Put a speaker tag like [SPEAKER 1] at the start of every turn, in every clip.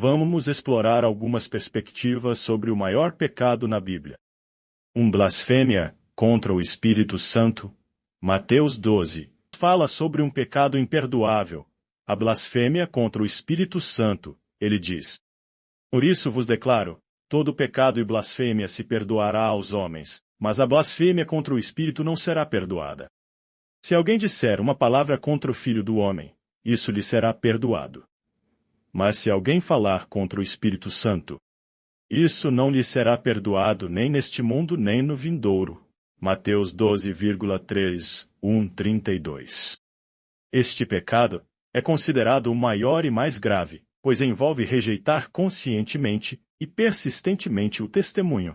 [SPEAKER 1] vamos explorar algumas perspectivas sobre o maior pecado na Bíblia. Blasfêmia contra o Espírito Santo. Mateus 12 fala sobre um pecado imperdoável, a blasfêmia contra o Espírito Santo. Ele diz: Por isso vos declaro, todo pecado e blasfêmia se perdoará aos homens, mas a blasfêmia contra o Espírito não será perdoada. Se alguém disser uma palavra contra o Filho do Homem, isso lhe será perdoado. Mas se alguém falar contra o Espírito Santo, isso não lhe será perdoado nem neste mundo nem no vindouro. Mateus 12,3, 32. Este pecado é considerado o maior e mais grave, pois envolve rejeitar conscientemente e persistentemente o testemunho.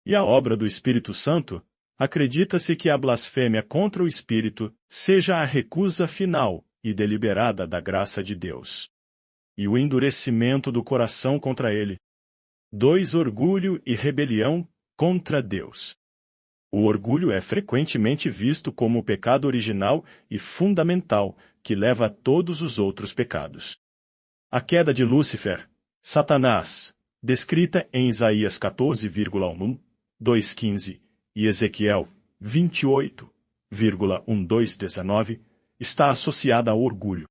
[SPEAKER 1] E a obra do Espírito Santo, acredita-se que a blasfêmia contra o Espírito seja a recusa final e deliberada da graça de Deus. E o endurecimento do coração contra ele. 2. Orgulho e rebelião contra Deus. O orgulho é frequentemente visto como o pecado original e fundamental que leva a todos os outros pecados. A queda de Lúcifer, Satanás, descrita em Isaías 14,1, 2,15 e Ezequiel 28,19, está associada ao orgulho.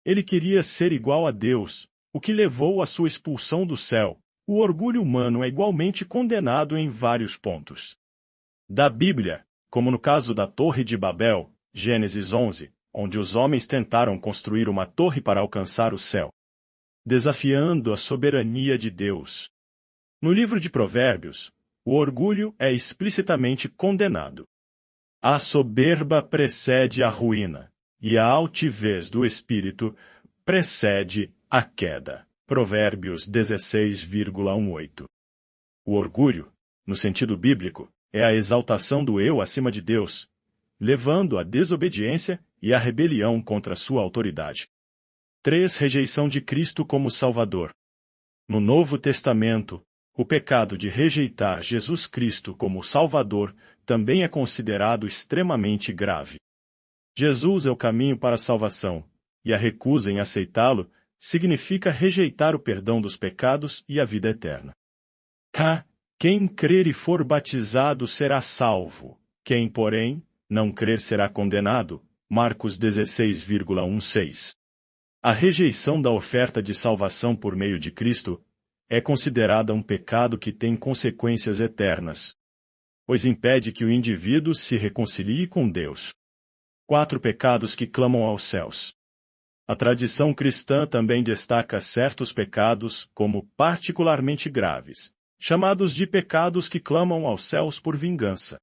[SPEAKER 1] Ele queria ser igual a Deus, o que levou à sua expulsão do céu. O orgulho humano é igualmente condenado em vários pontos da Bíblia, como no caso da Torre de Babel, Gênesis 11, onde os homens tentaram construir uma torre para alcançar o céu, desafiando a soberania de Deus. No livro de Provérbios, o orgulho é explicitamente condenado. A soberba precede a ruína, e a altivez do espírito precede a queda. Provérbios 16,18. O orgulho, no sentido bíblico, é a exaltação do eu acima de Deus, levando à desobediência e à rebelião contra sua autoridade. 3. Rejeição de Cristo como Salvador. No Novo Testamento, o pecado de rejeitar Jesus Cristo como Salvador também é considerado extremamente grave. Jesus é o caminho para a salvação, e a recusa em aceitá-lo significa rejeitar o perdão dos pecados e a vida eterna. Quem crer e for batizado será salvo. Quem, porém, não crer será condenado. Marcos 16,16. A rejeição da oferta de salvação por meio de Cristo é considerada um pecado que tem consequências eternas, pois impede que o indivíduo se reconcilie com Deus. 4 pecados que clamam aos céus. A tradição cristã também destaca certos pecados como particularmente graves, chamados de pecados que clamam aos céus por vingança.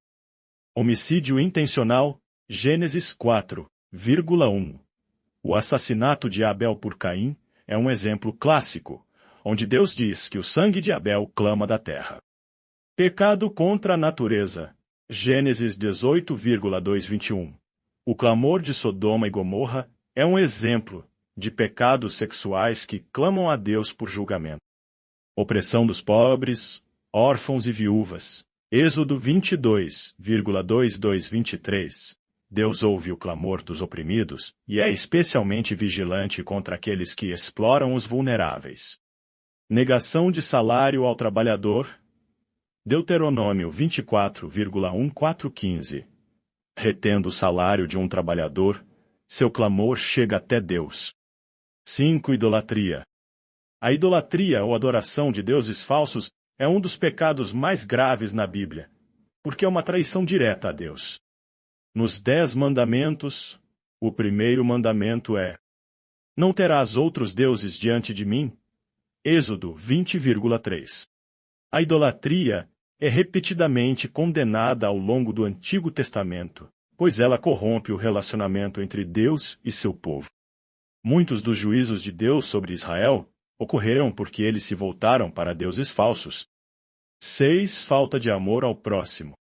[SPEAKER 1] Homicídio intencional, Gênesis 4,1. O assassinato de Abel por Caim é um exemplo clássico, onde Deus diz que o sangue de Abel clama da terra. Pecado contra a natureza, Gênesis 18,2-21. O clamor de Sodoma e Gomorra é um exemplo de pecados sexuais que clamam a Deus por julgamento. Opressão dos pobres, órfãos e viúvas. Êxodo 22,22-23. Deus ouve o clamor dos oprimidos e é especialmente vigilante contra aqueles que exploram os vulneráveis. Negação de salário ao trabalhador. Deuteronômio 24,14-15. Retendo o salário de um trabalhador, seu clamor chega até Deus. 5. Idolatria. A idolatria ou adoração de deuses falsos é um dos pecados mais graves na Bíblia, porque é uma traição direta a Deus. Nos 10 mandamentos, o primeiro mandamento é: não terás outros deuses diante de mim. Êxodo 20,3. A idolatria é repetidamente condenada ao longo do Antigo Testamento, pois ela corrompe o relacionamento entre Deus e seu povo. Muitos dos juízos de Deus sobre Israel ocorreram porque eles se voltaram para deuses falsos. 6. Falta de amor ao próximo.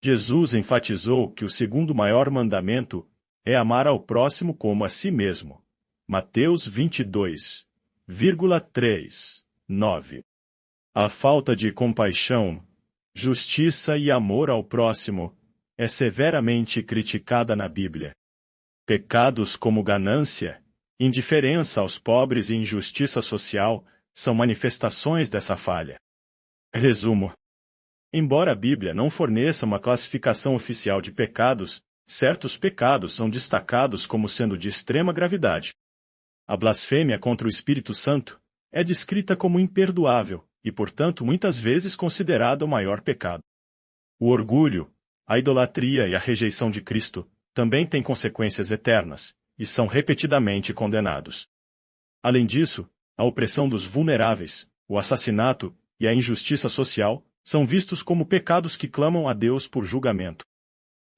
[SPEAKER 1] Jesus enfatizou que o segundo maior mandamento é amar ao próximo como a si mesmo. Mateus 22,3-9. A falta de compaixão, justiça e amor ao próximo é severamente criticada na Bíblia. Pecados como ganância, indiferença aos pobres e injustiça social são manifestações dessa falha. Resumo. Embora a Bíblia não forneça uma classificação oficial de pecados, certos pecados são destacados como sendo de extrema gravidade. A blasfêmia contra o Espírito Santo é descrita como imperdoável e, portanto, muitas vezes considerada o maior pecado. O orgulho, a idolatria e a rejeição de Cristo também têm consequências eternas e são repetidamente condenados. Além disso, a opressão dos vulneráveis, o assassinato e a injustiça social são vistos como pecados que clamam a Deus por julgamento.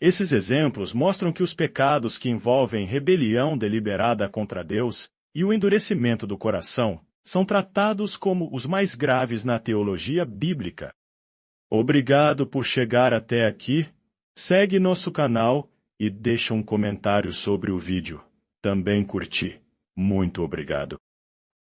[SPEAKER 1] Esses exemplos mostram que os pecados que envolvem rebelião deliberada contra Deus e o endurecimento do coração são tratados como os mais graves na teologia bíblica. Obrigado por chegar até aqui. Segue nosso canal e deixa um comentário sobre o vídeo. Também curti. Muito obrigado.